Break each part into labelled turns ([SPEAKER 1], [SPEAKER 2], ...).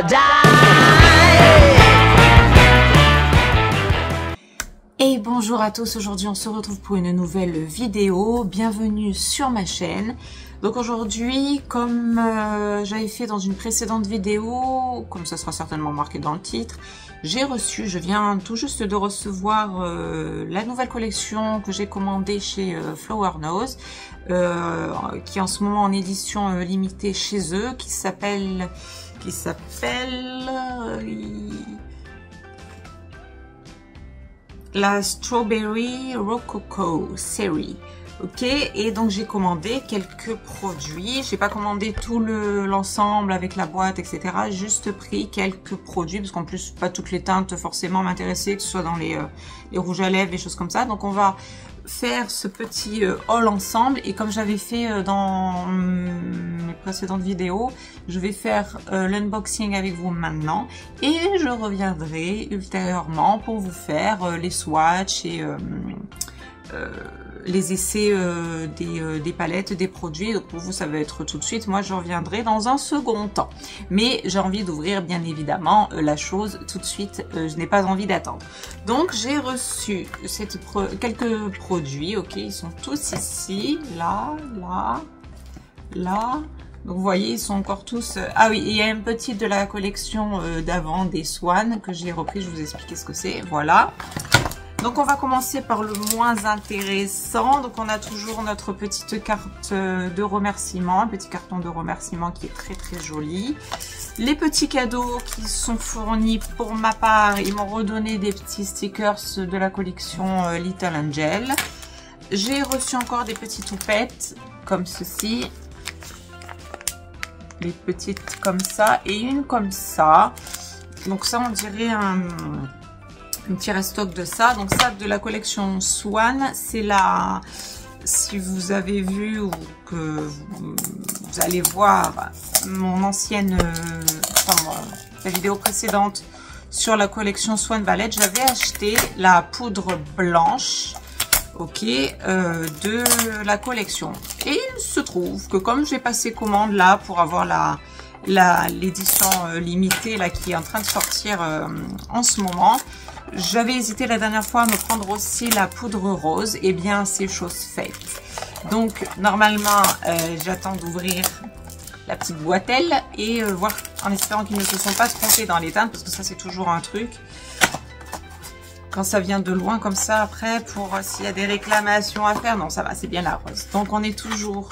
[SPEAKER 1] never die. Et bonjour à tous, aujourd'hui on se retrouve pour une nouvelle vidéo, bienvenue sur ma chaîne. Donc aujourd'hui, comme j'avais fait dans une précédente vidéo, comme ça sera certainement marqué dans le titre, je viens tout juste de recevoir la nouvelle collection que j'ai commandée chez Flower Nose, qui est en ce moment en édition limitée chez eux, qui s'appelle la Strawberry Rococo Series. Ok, et donc j'ai commandé quelques produits. J'ai pas commandé tout l'ensemble avec la boîte, etc. Juste pris quelques produits parce qu'en plus pas toutes les teintes forcément m'intéressaient, que ce soit dans les rouges à lèvres, les choses comme ça. Donc on va faire ce petit haul ensemble, et comme j'avais fait dans mes précédentes vidéos, je vais faire l'unboxing avec vous maintenant et je reviendrai ultérieurement pour vous faire les swatchs et les essais des palettes, des produits. Donc pour vous ça va être tout de suite, moi je reviendrai dans un second temps, mais j'ai envie d'ouvrir bien évidemment la chose tout de suite, je n'ai pas envie d'attendre. Donc j'ai reçu quelques produits, ok, ils sont tous ici, là. Donc vous voyez, ils sont encore tous... Ah oui, il y a un petit de la collection d'avant, des Swan, que j'ai repris, je vous expliquer ce que c'est, voilà. Donc on va commencer par le moins intéressant. Donc on a toujours notre petite carte de remerciement, un petit carton de remerciement qui est très très joli. Les petits cadeaux qui sont fournis pour ma part, ils m'ont redonné des petits stickers de la collection Little Angel. J'ai reçu encore des petites toupettes comme ceci. Les petites comme ça et une comme ça. Donc ça on dirait un petit restock de ça. Donc ça de la collection Swan, c'est la... Si vous avez vu ou que vous allez voir mon ancienne... la vidéo précédente sur la collection Swan Ballet, j'avais acheté la poudre blanche, ok, de la collection. Et il se trouve que comme j'ai passé commande là pour avoir l'édition limitée là qui est en train de sortir en ce moment, j'avais hésité la dernière fois à me prendre aussi la poudre rose. Et bien c'est chose faite. Donc normalement j'attends d'ouvrir la petite boîtelle et voir, en espérant qu'ils ne se sont pas trompés dans les teintes, parce que ça c'est toujours un truc quand ça vient de loin comme ça, après pour s'il y a des réclamations à faire. Non, ça va, c'est bien la rose. Donc on est toujours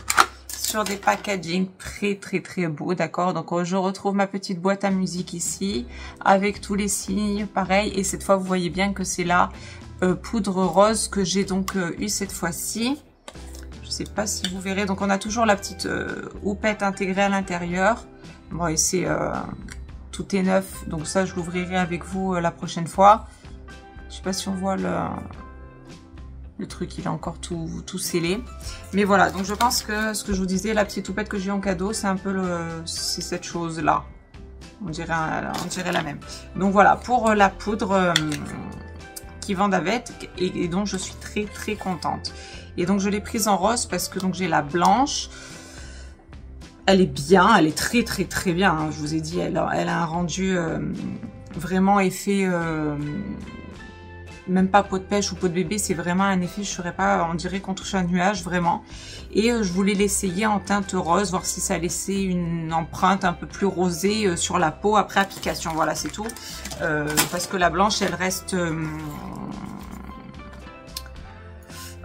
[SPEAKER 1] sur des packaging très très très beaux, d'accord. Donc je retrouve ma petite boîte à musique ici avec tous les signes pareil, et cette fois vous voyez bien que c'est la poudre rose que j'ai donc eu cette fois-ci. Je sais pas si vous verrez. Donc on a toujours la petite houppette intégrée à l'intérieur. Bon, et c'est tout est neuf, donc ça je l'ouvrirai avec vous la prochaine fois. Je sais pas si on voit le truc, il est encore tout scellé. Mais voilà, donc je pense que ce que je vous disais, la petite houppette que j'ai en cadeau, c'est un peu c'est cette chose-là. On dirait la même. Donc voilà, pour la poudre qui vendent avec et dont je suis très très contente. Et donc je l'ai prise en rose parce que donc j'ai la blanche. Elle est bien, elle est très très très bien. Hein. Je vous ai dit, elle a un rendu vraiment effet... même pas peau de pêche ou peau de bébé, c'est vraiment un effet, je ne saurais pas, on dirait qu'on touche un nuage vraiment. Et je voulais l'essayer en teinte rose, voir si ça laissait une empreinte un peu plus rosée sur la peau après application. Voilà, c'est tout. Parce que la blanche, elle reste...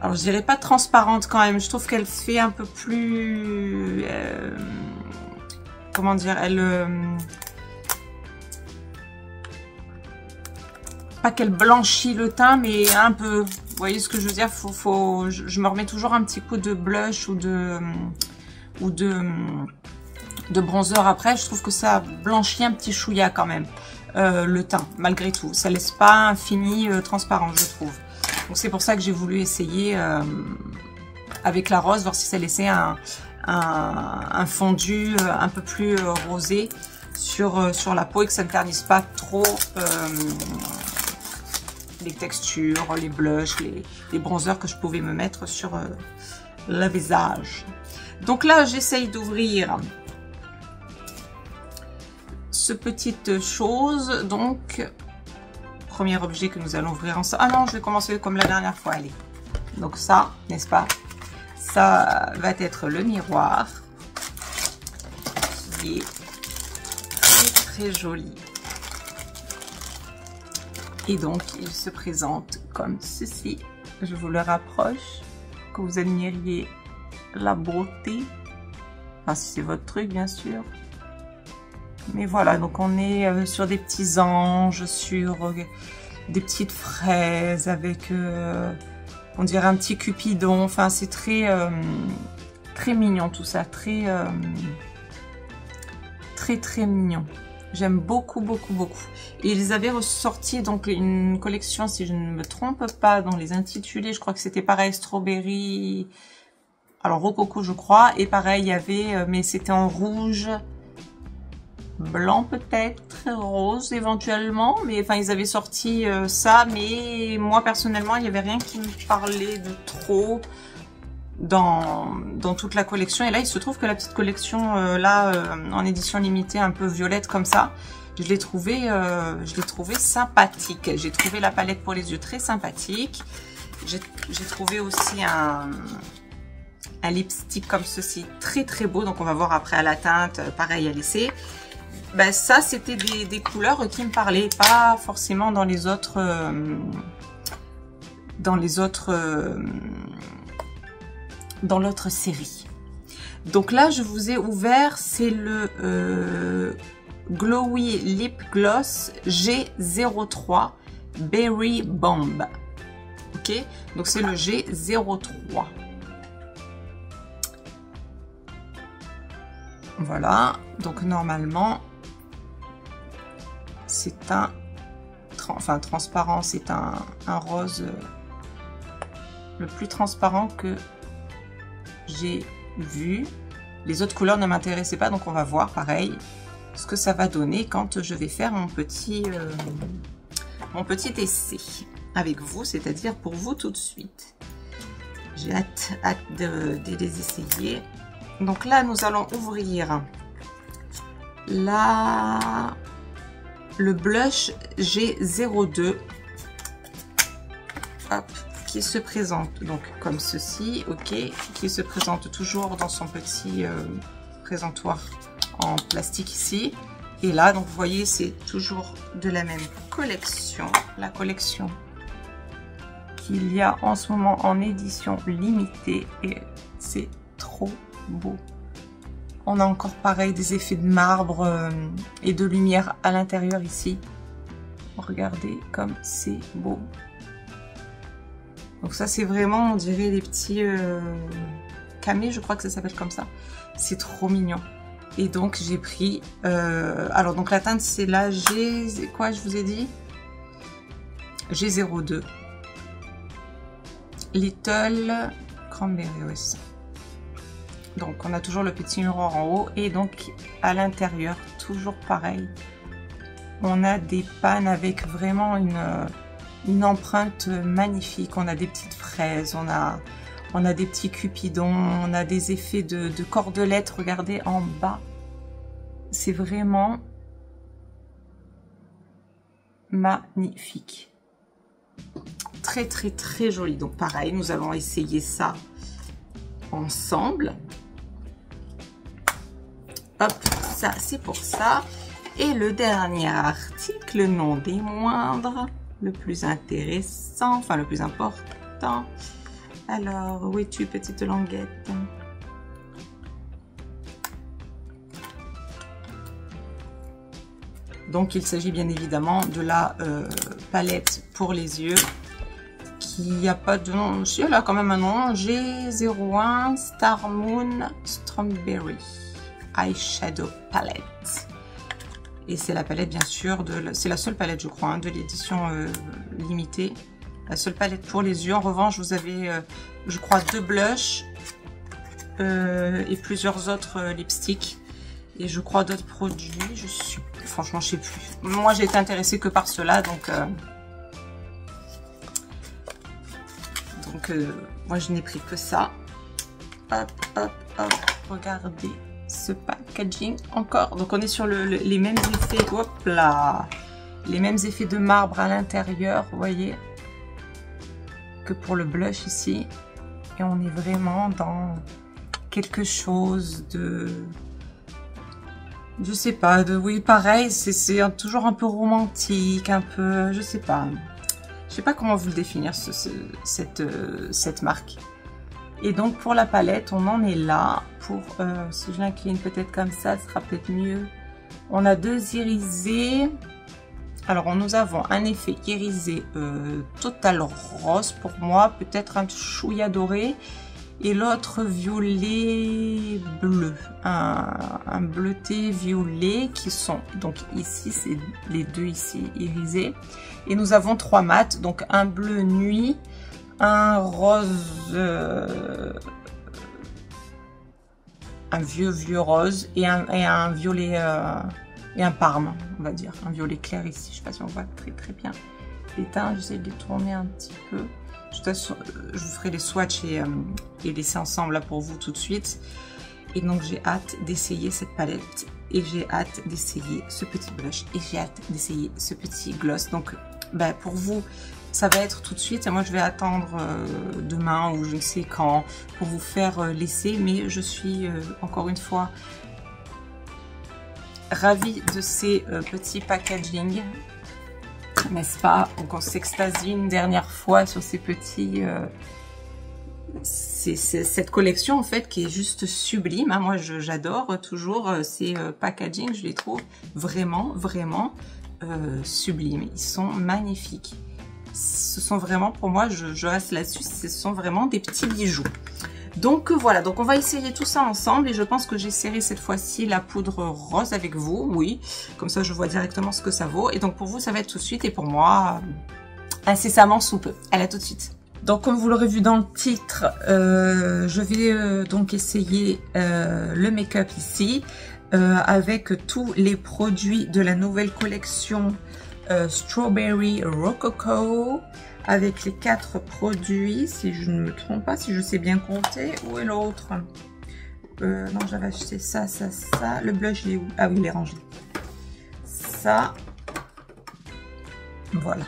[SPEAKER 1] alors je dirais pas transparente quand même, je trouve qu'elle fait un peu plus... comment dire, elle... pas qu'elle blanchit le teint, mais un peu, vous voyez ce que je veux dire. Je me remets toujours un petit coup de blush ou de bronzer après. Je trouve que ça blanchit un petit chouïa quand même le teint, malgré tout. Ça laisse pas un fini transparent, je trouve. Donc c'est pour ça que j'ai voulu essayer avec la rose, voir si ça laissait un fondu un peu plus rosé sur la peau et que ça ne ternisse pas trop les textures, les blushs, les bronzers que je pouvais me mettre sur le visage. Donc là, j'essaye d'ouvrir ce petite chose. Donc, premier objet que nous allons ouvrir ensemble. Ah non, je vais commencer comme la dernière fois, allez. Donc ça, n'est-ce pas? Ça va être le miroir, qui est très joli. Et donc, il se présente comme ceci. Je vous le rapproche, que vous admiriez la beauté. Enfin, si c'est votre truc, bien sûr. Mais voilà, donc on est sur des petits anges, sur des petites fraises avec, on dirait un petit cupidon. Enfin, c'est très, très mignon tout ça, très mignon. J'aime beaucoup, beaucoup, beaucoup. Et ils avaient ressorti donc une collection, si je ne me trompe pas, dans les intitulés. Je crois que c'était pareil, Strawberry, alors Rococo, je crois. Et pareil, il y avait, mais c'était en rouge, blanc peut-être, rose éventuellement. Mais enfin, ils avaient sorti ça. Mais moi, personnellement, il n'y avait rien qui me parlait de trop dans toute la collection. Et là, il se trouve que la petite collection en édition limitée, un peu violette comme ça, je l'ai trouvé sympathique. J'ai trouvé la palette pour les yeux très sympathique. J'ai trouvé aussi un lipstick comme ceci, très très beau. Donc on va voir après à la teinte, pareil à l'essai. Ben, ça, c'était des couleurs qui me parlaient, pas forcément dans l'autre série. Donc là, je vous ai ouvert, c'est le Glowy Lip Gloss G03 Berry Bomb. Ok, donc c'est le G03. Voilà, donc normalement, c'est un, enfin transparent, c'est un rose le plus transparent que j'ai vu. Les autres couleurs ne m'intéressaient pas, donc on va voir pareil ce que ça va donner quand je vais faire mon petit essai avec vous, c'est-à-dire pour vous tout de suite. J'ai hâte de les essayer. Donc là, nous allons ouvrir le blush G02. Hop, qui se présente donc comme ceci, ok, qui se présente toujours dans son petit présentoir en plastique ici. Et là, donc vous voyez, c'est toujours de la même collection, la collection qu'il y a en ce moment en édition limitée, et c'est trop beau. On a encore pareil des effets de marbre et de lumière à l'intérieur ici. Regardez comme c'est beau. Donc ça, c'est vraiment, on dirait les petits camés, je crois que ça s'appelle comme ça. C'est trop mignon. Et donc j'ai pris, alors donc la teinte c'est la G, quoi je vous ai dit, G02. Little Cranberry, oui c'est ça. Donc on a toujours le petit miroir en haut, et donc à l'intérieur, toujours pareil. On a des pannes avec vraiment une empreinte magnifique. On a des petites fraises, on a des petits cupidons, on a des effets de cordelettes, regardez en bas. C'est vraiment magnifique. Très très très joli. Donc pareil, nous allons essayer ça ensemble. Hop, ça c'est pour ça. Et le dernier article, non des moindres, le plus intéressant, enfin le plus important. Alors, où es-tu, petite languette? Donc, il s'agit bien évidemment de la palette pour les yeux, qui n'a pas de nom. Si, elle a quand même un nom. G01 Star Moon Strawberry Eyeshadow Palette. Et c'est la palette, bien sûr, c'est la seule palette, je crois, hein, de l'édition limitée. La seule palette pour les yeux. En revanche, vous avez, je crois, 2 blushs et plusieurs autres lipsticks. Et je crois d'autres produits. Franchement, je sais plus. Moi, j'ai été intéressée que par cela, donc moi, je n'ai pris que ça. Hop, hop, hop. Regardez ce packaging encore. Donc on est sur les mêmes effets, hop là, les mêmes effets de marbre à l'intérieur, vous voyez, que pour le blush ici. Et on est vraiment dans quelque chose de, je sais pas, de, oui, pareil, c'est toujours un peu romantique, un peu, je sais pas comment vous le définir, cette marque. Et donc pour la palette, on en est là. Pour si je l'incline peut-être comme ça, ce sera peut-être mieux. On a deux irisés. Alors nous avons un effet irisé total rose pour moi, peut-être un chouïa doré, et l'autre violet bleu, un bleuté violet qui sont donc ici, c'est les deux ici irisés. Et nous avons trois mats, donc un bleu nuit, un rose, un vieux rose et un violet et un parme, on va dire, un violet clair ici. Je sais pas si on voit très bien les teints. J'essaie de les tourner un petit peu. Je vous ferai les swatchs et laisser ensemble là pour vous tout de suite. Et donc j'ai hâte d'essayer cette palette et j'ai hâte d'essayer ce petit blush et j'ai hâte d'essayer ce petit gloss. Donc ben, pour vous, ça va être tout de suite. Moi, je vais attendre demain ou je ne sais quand pour vous faire l'essai. Mais je suis encore une fois ravie de ces petits packaging. N'est-ce pas? Donc on s'extasie une dernière fois sur ces petits... c'est cette collection en fait qui est juste sublime. Hein. Moi, j'adore toujours ces packaging. Je les trouve vraiment sublimes. Ils sont magnifiques. Ce sont vraiment, pour moi, je reste là-dessus, ce sont vraiment des petits bijoux. Donc voilà, donc on va essayer tout ça ensemble et je pense que j'essaierai cette fois-ci la poudre rose avec vous, oui, comme ça je vois directement ce que ça vaut. Et donc pour vous, ça va être tout de suite et pour moi, incessamment sous peu. Allez, à tout de suite. Donc comme vous l'aurez vu dans le titre, je vais donc essayer le make-up ici avec tous les produits de la nouvelle collection Strawberry Rococo, avec les 4 produits, si je ne me trompe pas, si je sais bien compter. Où est l'autre? Non, j'avais acheté ça. Le blush, il est où? Ah oui, il est rangé. Ça. Voilà.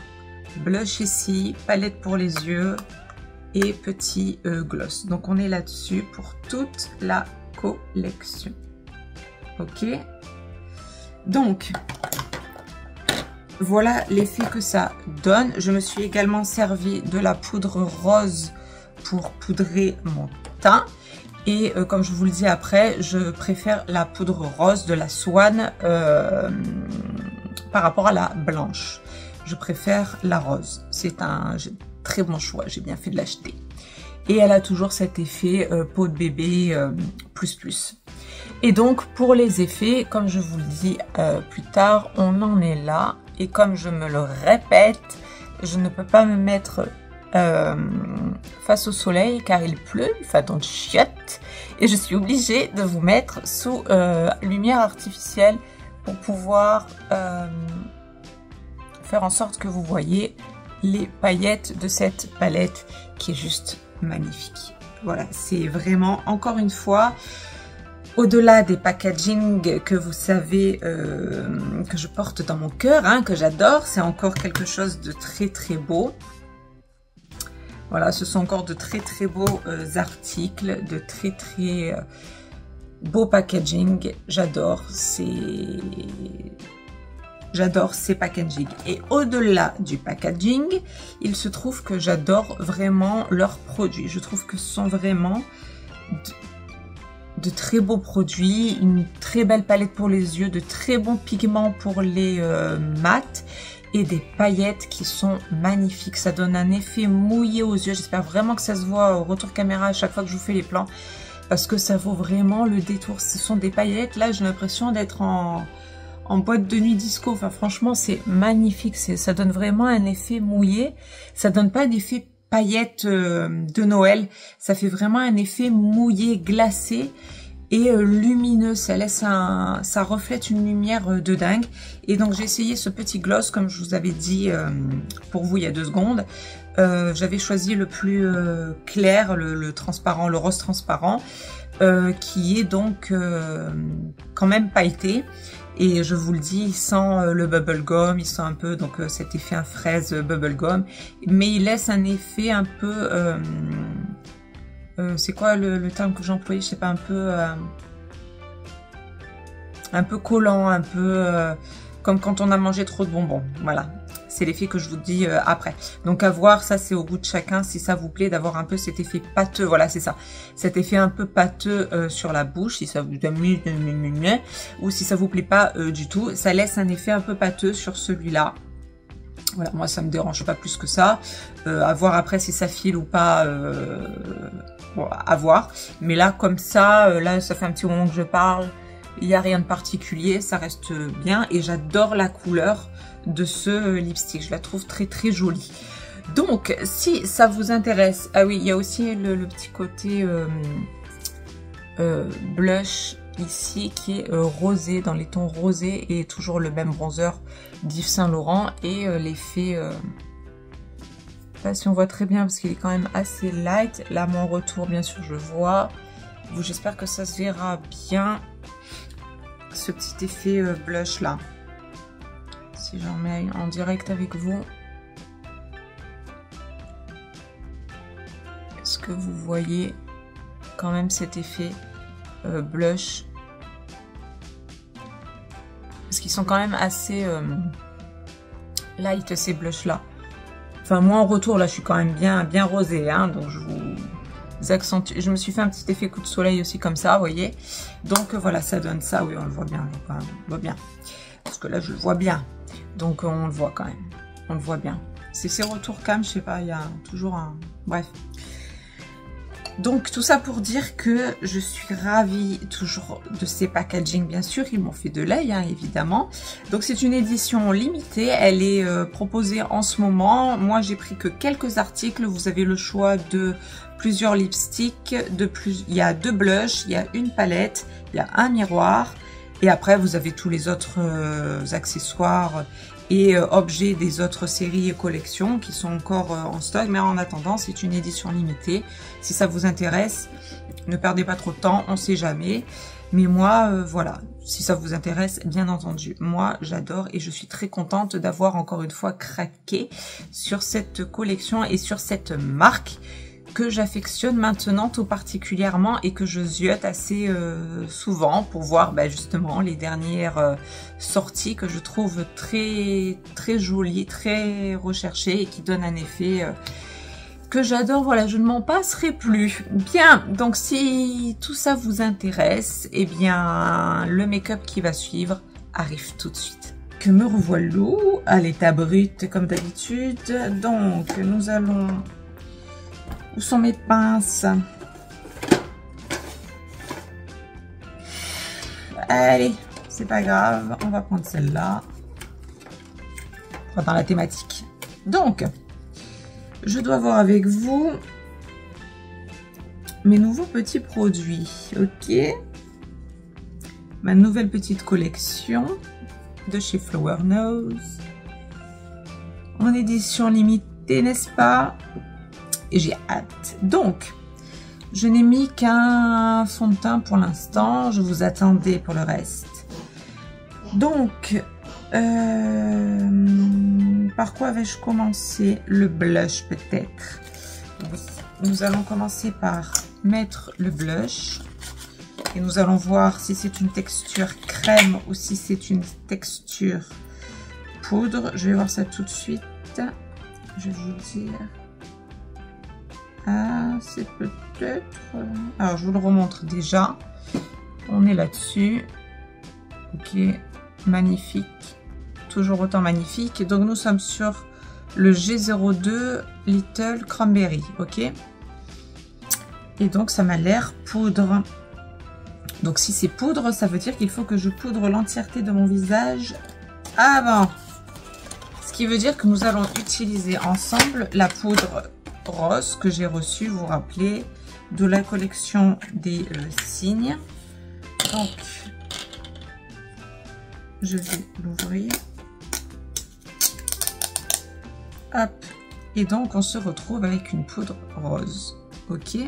[SPEAKER 1] Blush ici, palette pour les yeux et petit gloss. Donc on est là-dessus pour toute la collection. Ok. Donc... voilà l'effet que ça donne. Je me suis également servi de la poudre rose pour poudrer mon teint. Et comme je vous le dis après, je préfère la poudre rose de la Swan par rapport à la blanche. Je préfère la rose. C'est un très bon choix. J'ai bien fait de l'acheter. Et elle a toujours cet effet peau de bébé plus. Et donc pour les effets, comme je vous le dis plus tard, on en est là. Et comme je me le répète, je ne peux pas me mettre face au soleil car il pleut, il fait donc chiotte. Et je suis obligée de vous mettre sous lumière artificielle pour pouvoir faire en sorte que vous voyez les paillettes de cette palette qui est juste magnifique. Voilà, c'est vraiment, encore une fois... au-delà des packaging que vous savez que je porte dans mon cœur, hein, que j'adore, c'est encore quelque chose de très beau. Voilà, ce sont encore de très beaux articles, de très beaux packaging. J'adore ces packaging. Et au-delà du packaging, il se trouve que j'adore vraiment leurs produits. Je trouve que ce sont vraiment... de très beaux produits, une très belle palette pour les yeux, de très bons pigments pour les mats et des paillettes qui sont magnifiques. Ça donne un effet mouillé aux yeux. J'espère vraiment que ça se voit au retour caméra à chaque fois que je vous fais les plans parce que ça vaut vraiment le détour. Ce sont des paillettes. Là, j'ai l'impression d'être en boîte de nuit disco. Enfin, franchement, c'est magnifique. Ça donne vraiment un effet mouillé. Ça donne pas d'effet paillettes de Noël, ça fait vraiment un effet mouillé, glacé et lumineux, ça reflète une lumière de dingue. Et donc j'ai essayé ce petit gloss comme je vous avais dit pour vous il y a 2 secondes. J'avais choisi le plus clair, le transparent, le rose transparent, qui est donc quand même pailleté. Et je vous le dis, il sent le bubblegum, il sent un peu donc cet effet fraise bubblegum, mais il laisse un effet un peu, c'est quoi le terme que j'employais, je sais pas, un peu collant, un peu comme quand on a mangé trop de bonbons. Voilà, c'est l'effet que je vous dis après. Donc à voir, ça c'est au goût de chacun, si ça vous plaît d'avoir un peu cet effet pâteux, voilà c'est ça, cet effet un peu pâteux sur la bouche, si ça vous amuse, ou si ça vous plaît pas du tout, ça laisse un effet un peu pâteux sur celui-là. Voilà, moi ça me dérange pas plus que ça, à voir après si ça file ou pas, bon, à voir, mais là comme ça, là ça fait un petit moment que je parle, il n'y a rien de particulier, ça reste bien, et j'adore la couleur de ce lipstick, je la trouve très très jolie. Donc si ça vous intéresse, ah oui il y a aussi le petit côté blush ici qui est rosé, dans les tons rosés, et toujours le même bronzer d'Yves Saint Laurent, et l'effet, je sais pas si on voit très bien parce qu'il est quand même assez light, là mon retour bien sûr je vois, j'espère que ça se verra bien, ce petit effet blush là. Si j'en mets en direct avec vous, est-ce que vous voyez quand même cet effet blush, parce qu'ils sont quand même assez light ces blushs là. Enfin moi en retour là je suis quand même bien rosée, hein, donc je vous accentue. Je me suis fait un petit effet coup de soleil aussi comme ça, vous voyez. Donc voilà, ça donne ça, oui on le voit bien, on le voit bien, parce que là je le vois bien. Donc on le voit quand même, on le voit bien. C'est ces retours cam, je sais pas, il y a toujours un... Bref. Donc tout ça pour dire que je suis ravie toujours de ces packaging, bien sûr, ils m'ont fait de l'œil, hein, évidemment. Donc c'est une édition limitée, elle est proposée en ce moment. Moi j'ai pris que quelques articles, vous avez le choix de plusieurs lipsticks, il y a 2 blushs, il y a une palette, il y a un miroir. Et après, vous avez tous les autres accessoires et objets des autres séries et collections qui sont encore en stock. Mais en attendant, c'est une édition limitée. Si ça vous intéresse, ne perdez pas trop de temps, on ne sait jamais. Mais moi, voilà, si ça vous intéresse, bien entendu. Moi, j'adore et je suis très contente d'avoir encore une fois craqué sur cette collection et sur cette marque que j'affectionne maintenant tout particulièrement et que je ziote assez souvent pour voir justement les dernières sorties que je trouve très jolies, très recherchées et qui donnent un effet que j'adore. Voilà, je ne m'en passerai plus. Bien, donc si tout ça vous intéresse, eh bien le make-up qui va suivre arrive tout de suite. Que me revoilà à l'état brut comme d'habitude. Donc nous allons... Où sont mes pinces? Allez, c'est pas grave, on va prendre celle-là. Dans la thématique. Donc, je dois voir avec vous mes nouveaux petits produits. Ok. Ma nouvelle petite collection de chez Flower Nose. En édition limitée, n'est-ce pas? Et j'ai hâte. Donc, je n'ai mis qu'un fond de teint pour l'instant. Je vous attendais pour le reste. Donc, par quoi vais-je commencer? Le blush peut-être. Oui. Nous allons commencer par mettre le blush. Et nous allons voir si c'est une texture crème ou si c'est une texture poudre. Je vais voir ça tout de suite. Je vais vous dire... Ah, c'est peut-être... Alors, je vous le remontre déjà. On est là-dessus. Ok, magnifique. Toujours autant magnifique. Donc, nous sommes sur le G02 Little Cranberry. Ok. Et donc, ça m'a l'air poudre. Donc, si c'est poudre, ça veut dire qu'il faut que je poudre l'entièreté de mon visage avant. Ce qui veut dire que nous allons utiliser ensemble la poudre rose que j'ai reçue, vous vous rappelez, de la collection des signes. Donc, je vais l'ouvrir. Hop. Et donc, on se retrouve avec une poudre rose. Ok.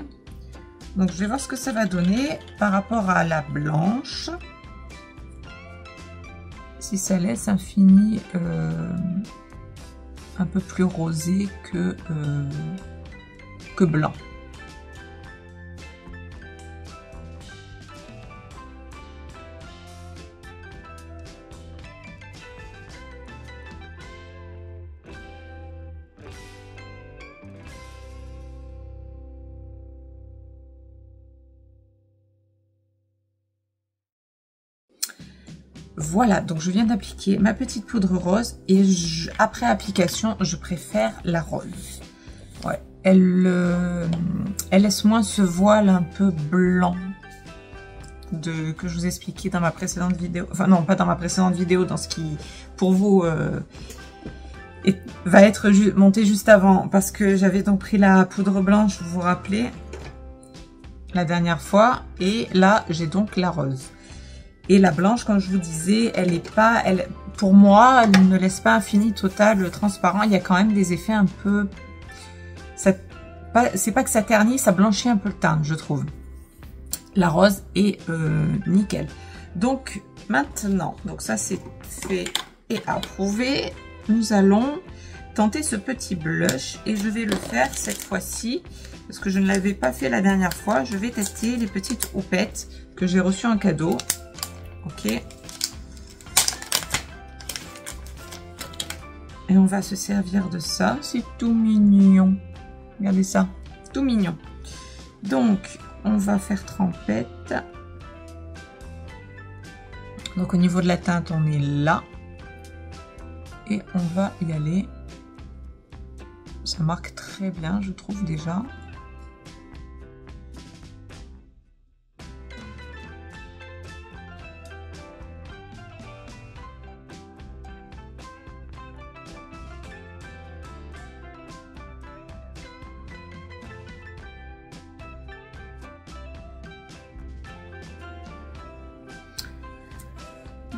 [SPEAKER 1] Donc, je vais voir ce que ça va donner par rapport à la blanche. Si ça laisse un fini un peu plus rosé que blanc. Voilà, donc je viens d'appliquer ma petite poudre rose et après application, je préfère la rose. Ouais, elle laisse moins ce voile un peu blanc que je vous expliquais dans ma précédente vidéo. Enfin non, pas dans ma précédente vidéo, dans ce qui, pour vous, va être monté juste avant. Parce que j'avais donc pris la poudre blanche, vous vous rappelez, la dernière fois. Et là, j'ai donc la rose. Et la blanche, comme je vous disais, pour moi, elle ne laisse pas un fini total transparent. Il y a quand même des effets un peu... C'est pas que ça ternit, ça blanchit un peu le teint, je trouve. La rose est nickel. Donc, maintenant, donc ça c'est fait et approuvé. Nous allons tenter ce petit blush. Et je vais le faire cette fois-ci, parce que je ne l'avais pas fait la dernière fois. Je vais tester les petites houppettes que j'ai reçues en cadeau. Ok. Et on va se servir de ça. C'est tout mignon. Regardez ça. Tout mignon. Donc, on va faire trempette. Donc, au niveau de la teinte, on est là. Et on va y aller. Ça marque très bien, je trouve déjà.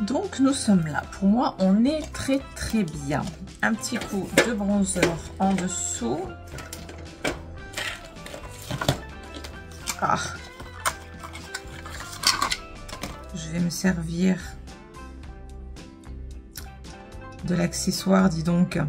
[SPEAKER 1] Donc nous sommes là. Pour moi, on est très très bien. Un petit coup de bronzer en dessous. Ah. Je vais me servir de l'accessoire, dis donc.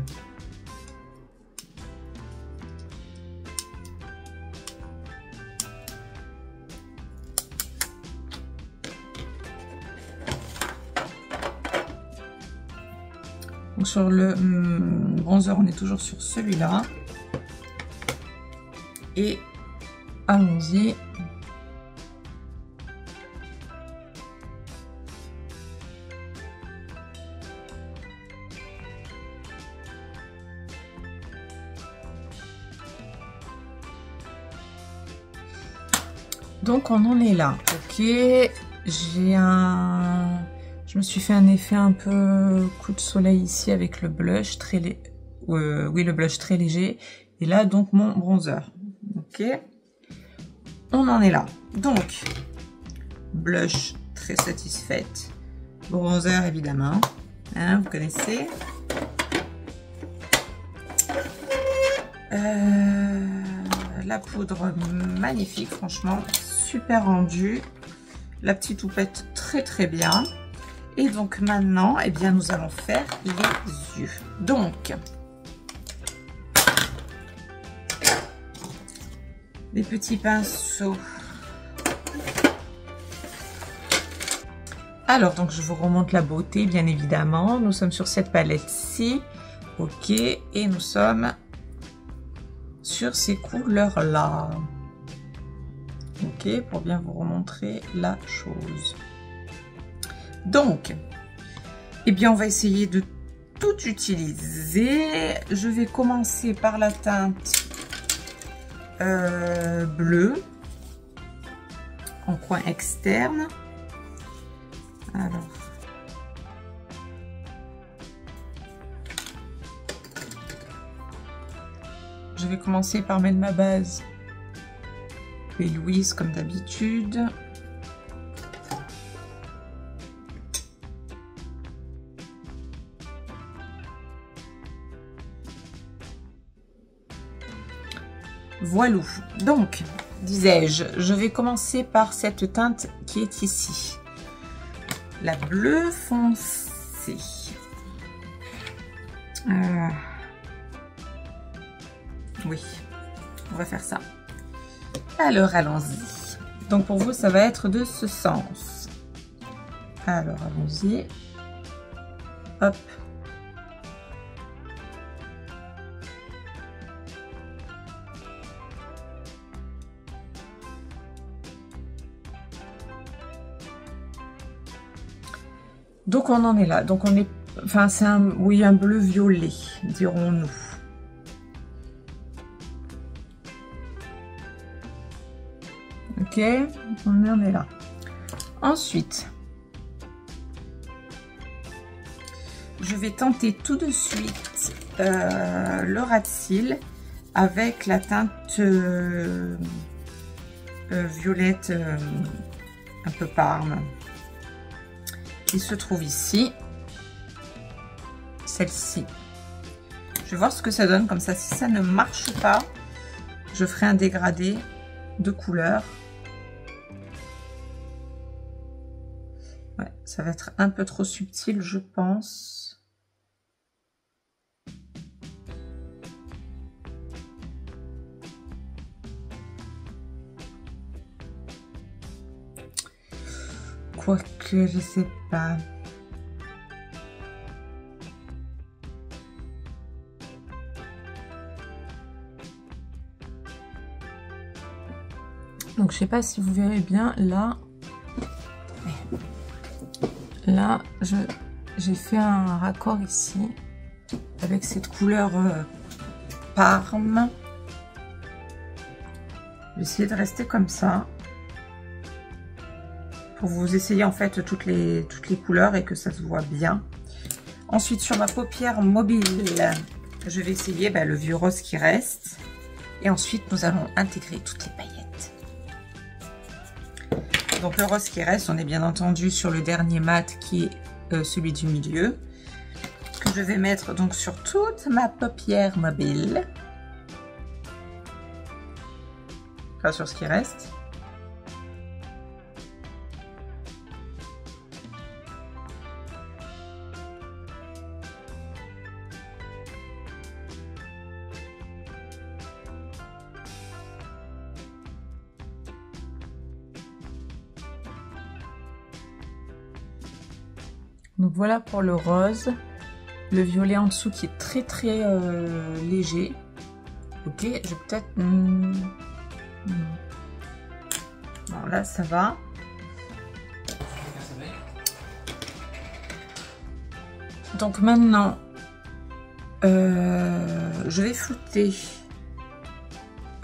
[SPEAKER 1] Donc sur le bronzer, on est toujours sur celui-là. Et allons-y. Donc on en est là. Ok, j'ai un... Je me suis fait un effet un peu coup de soleil ici avec le blush très oui, le blush très léger. Et là, donc, mon bronzer. Ok. On en est là. Donc, blush très satisfaite. Bronzer, évidemment. Hein, vous connaissez. La poudre magnifique, franchement. Super rendue. La petite houppette très très bien. Et donc maintenant, eh bien, nous allons faire les yeux. Donc, des petits pinceaux. Alors, donc, je vous remonte la beauté, bien évidemment. Nous sommes sur cette palette-ci. Ok, et nous sommes sur ces couleurs-là. Ok, pour bien vous remontrer la chose. Donc, eh bien, on va essayer de tout utiliser. Je vais commencer par la teinte bleue en coin externe. Alors, je vais commencer par mettre ma base P. Louise comme d'habitude. Voilou. Donc, disais-je, je vais commencer par cette teinte qui est ici. La bleue foncée. Oui, on va faire ça. Alors, allons-y. Donc, pour vous, ça va être de ce sens. Alors, allons-y. Hop. Donc on en est là. Donc on est, enfin c'est un, oui, un bleu violet, dirons-nous. Ok, on en est là. Ensuite, je vais tenter tout de suite le ras de cils avec la teinte violette un peu parme. Qui se trouve ici, celle-ci. Je vais voir ce que ça donne comme ça. Si ça ne marche pas, je ferai un dégradé de couleur. Ouais, ça va être un peu trop subtil, je pense. Quoique, je sais pas. Donc, je sais pas si vous verrez bien, là. Là, j'ai fait un raccord ici. Avec cette couleur parme. Je vais essayer de rester comme ça. Pour vous essayer en fait toutes les couleurs et que ça se voit bien. Ensuite sur ma paupière mobile, je vais essayer le vieux rose qui reste. Et ensuite nous allons intégrer toutes les paillettes. Donc le rose qui reste, on est bien entendu sur le dernier mat qui est celui du milieu. Que je vais mettre donc sur toute ma paupière mobile. Enfin sur ce qui reste. Donc voilà pour le rose, le violet en dessous qui est très léger. Ok, je vais peut-être... Bon, là ça va. Donc maintenant, je vais flouter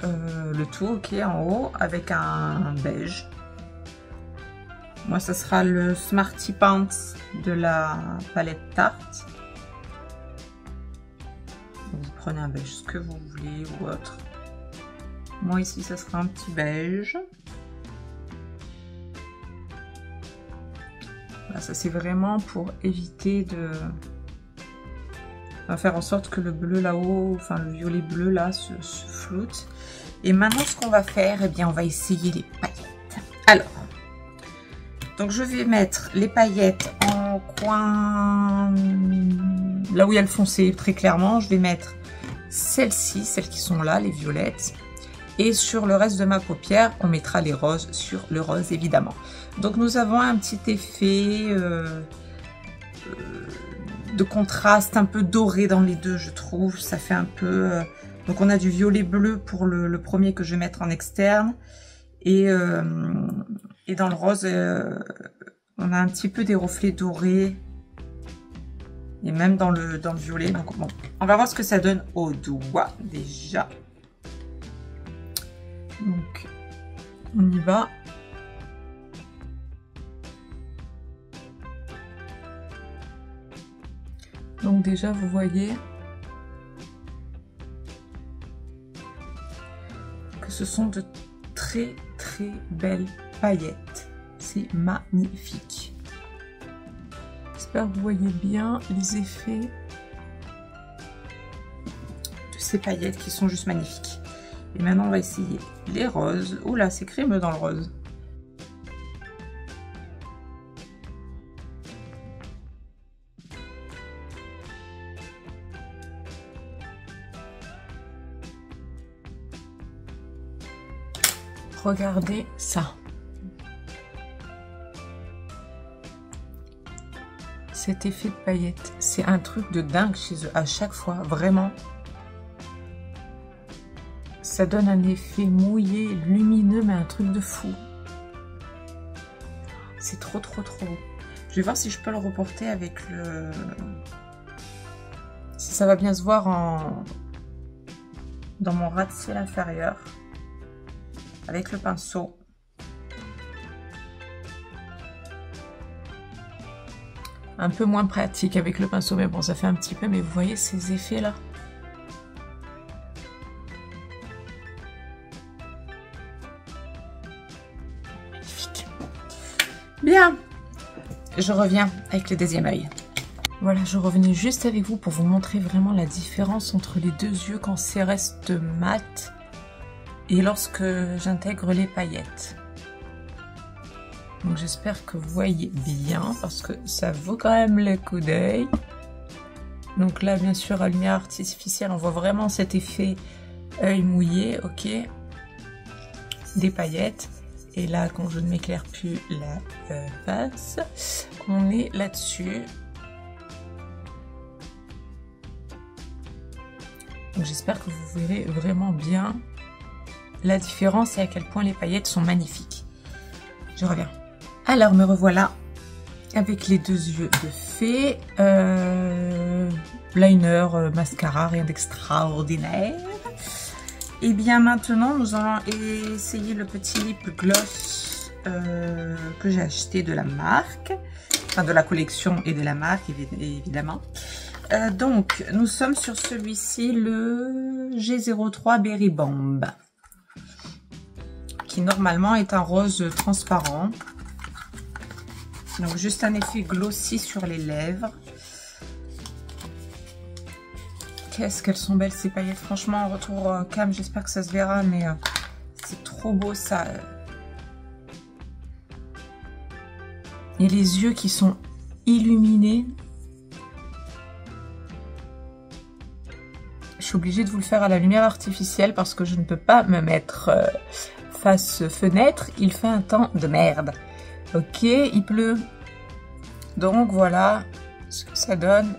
[SPEAKER 1] le tout, ok, en haut avec un beige. Moi, ça sera le Smarty Pants de la palette Tarte. Vous prenez un beige, ce que vous voulez ou autre. Moi, ici, ça sera un petit beige. Là, ça, c'est vraiment pour éviter de... faire en sorte que le bleu là-haut, enfin le violet bleu là, se floute. Et maintenant, ce qu'on va faire, eh bien, on va essayer les paillettes. Alors... Donc je vais mettre les paillettes en coin, là où il y a le foncé très clairement. Je vais mettre celles-ci, celles qui sont là, les violettes. Et sur le reste de ma paupière, on mettra les roses sur le rose évidemment. Donc nous avons un petit effet de contraste un peu doré dans les deux, je trouve. Ça fait un peu... Donc on a du violet bleu pour le premier que je vais mettre en externe. Et dans le rose, on a un petit peu des reflets dorés. Et même dans le violet. Donc bon, on va voir ce que ça donne au doigt déjà. Donc, on y va. Donc déjà, vous voyez que ce sont de très belles paillettes. C'est magnifique. J'espère que vous voyez bien les effets de ces paillettes qui sont juste magnifiques. Et maintenant, on va essayer les roses. Oula, c'est crémeux dans le rose. Regardez ça. Cet effet de paillettes, c'est un truc de dingue chez eux à chaque fois, vraiment. Ça donne un effet mouillé, lumineux, mais un truc de fou. C'est trop, trop, trop beau. Je vais voir si je peux le reporter avec le... Si ça va bien se voir dans mon ras de cils inférieur. Avec le pinceau. Un peu moins pratique avec le pinceau, mais bon, ça fait un petit peu. Mais vous voyez ces effets-là? Magnifique. Bien. Je reviens avec le deuxième œil. Voilà, je revenais juste avec vous pour vous montrer vraiment la différence entre les deux yeux quand c'est reste mat et lorsque j'intègre les paillettes. Donc j'espère que vous voyez bien parce que ça vaut quand même le coup d'œil. Donc là bien sûr à lumière artificielle on voit vraiment cet effet œil mouillé, ok, des paillettes. Et là quand je ne m'éclaire plus la face, on est là-dessus. Donc j'espère que vous verrez vraiment bien la différence et à quel point les paillettes sont magnifiques. Je reviens. Alors me revoilà avec les deux yeux de fée, liner, mascara, rien d'extraordinaire. Et bien maintenant nous allons essayer le petit lip gloss que j'ai acheté de la marque, enfin de la collection et de la marque évidemment. Donc nous sommes sur celui-ci, le G03 Berry Bomb, qui normalement est un rose transparent. Donc juste un effet glossy sur les lèvres. Qu'est-ce qu'elles sont belles ces paillettes. Franchement en retour cam, j'espère que ça se verra, mais c'est trop beau ça. Il y a les yeux qui sont illuminés. Je suis obligée de vous le faire à la lumière artificielle parce que je ne peux pas me mettre face fenêtre. Il fait un temps de merde. Ok, il pleut. Donc voilà ce que ça donne.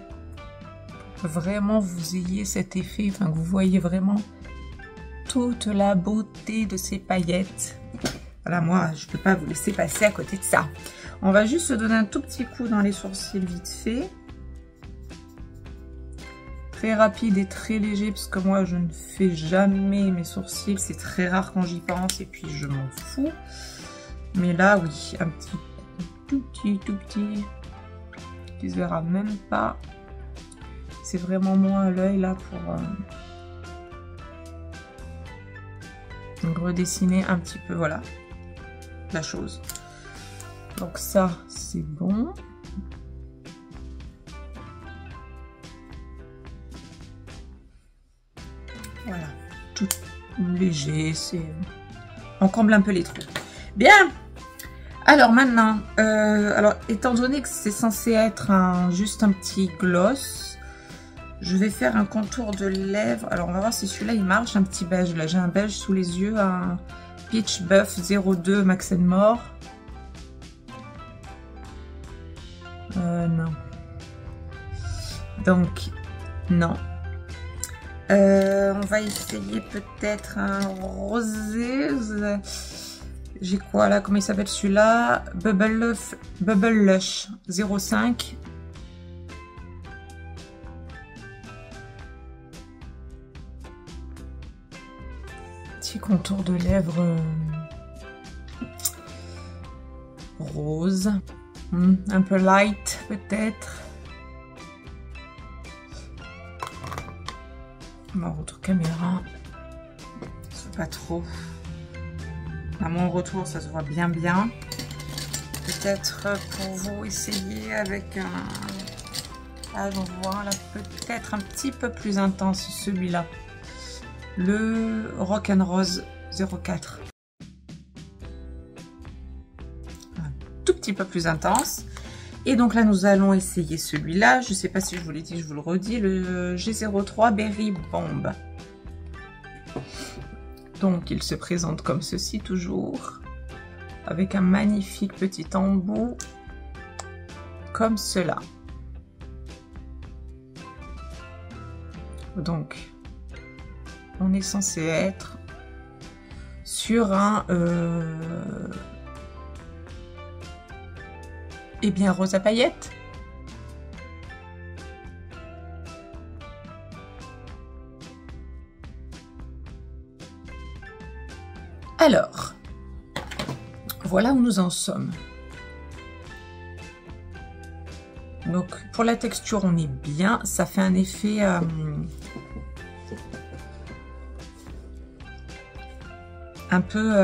[SPEAKER 1] Vraiment vous ayez cet effet, enfin que vous voyez vraiment toute la beauté de ces paillettes. Voilà, moi je peux pas vous laisser passer à côté de ça. On va juste se donner un tout petit coup dans les sourcils vite fait. Très rapide et très léger parce que moi je ne fais jamais mes sourcils. C'est très rare quand j'y pense et puis je m'en fous. Mais là, oui, un petit, tout petit, qui se verra même pas. C'est vraiment moins à l'œil là pour redessiner un petit peu, voilà, la chose. Donc ça, c'est bon. Voilà, tout léger, c'est... On comble un peu les trous. Bien. Alors maintenant, alors étant donné que c'est censé être juste un petit gloss, je vais faire un contour de lèvres. Alors on va voir si celui-là il marche, un petit beige. Là j'ai un beige sous les yeux, un Peach Buff 02 Max & More. Non. Donc, non. On va essayer peut-être un rosé. J'ai quoi là? Comment il s'appelle celui-là? Bubble Lush 05. Petit contour de lèvres rose. Un peu light peut-être. Mon retour caméra. C'est pas trop. À mon retour, ça se voit bien. Peut-être pour vous essayer avec un... Là, j'en vois là peut-être un petit peu plus intense celui-là. le Rock and Rose 04. Un tout petit peu plus intense. Et donc là, nous allons essayer celui-là. Je ne sais pas si je vous l'ai dit, je vous le redis, le G03 Berry Bomb. Donc, il se présente comme ceci toujours, avec un magnifique petit embout, comme cela. Donc, on est censé être sur un eh bien, rose à paillettes. Alors, voilà où nous en sommes. Donc, pour la texture, on est bien. Ça fait un effet... un peu...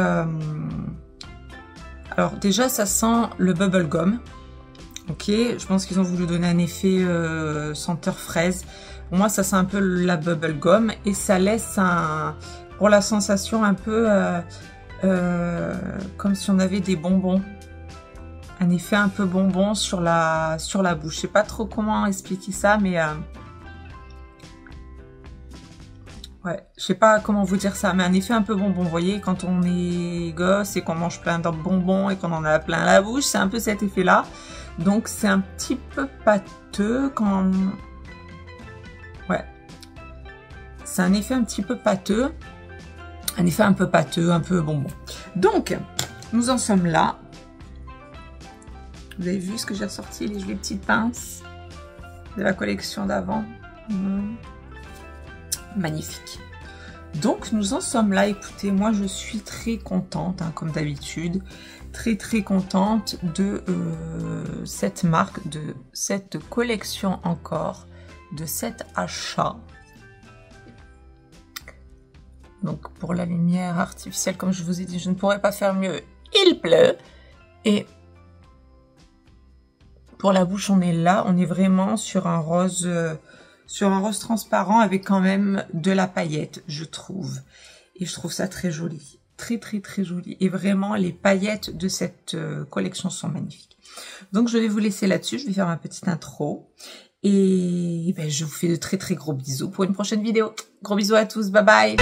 [SPEAKER 1] Alors, déjà, ça sent le bubblegum. Ok, je pense qu'ils ont voulu donner un effet senteur fraise. Pour moi, ça sent un peu la bubblegum et ça laisse un... Pour la sensation un peu comme si on avait des bonbons. Un effet un peu bonbon sur la bouche. Je sais pas trop comment expliquer ça, mais... ouais, je sais pas comment vous dire ça, mais un effet un peu bonbon. Vous voyez, quand on est gosse et qu'on mange plein de bonbons et qu'on en a plein la bouche, c'est un peu cet effet-là. Donc, c'est un petit peu pâteux quand... Ouais. C'est un effet un petit peu pâteux. Un effet un peu pâteux, un peu bonbon. Donc, nous en sommes là. Vous avez vu ce que j'ai ressorti, les jolies petites pinces de la collection d'avant. Magnifique. Donc, nous en sommes là. Écoutez, moi, je suis très contente, hein, comme d'habitude. Très contente de cette marque, de cette collection encore, de cet achat. Donc, pour la lumière artificielle, comme je vous ai dit, je ne pourrais pas faire mieux. Il pleut. Et pour la bouche, on est là. On est vraiment sur un rose transparent avec quand même de la paillette, je trouve. Et je trouve ça très joli. Très joli. Et vraiment, les paillettes de cette collection sont magnifiques. Donc, je vais vous laisser là-dessus. Je vais faire ma petite intro. Et ben, je vous fais de très gros bisous pour une prochaine vidéo. Gros bisous à tous. Bye bye.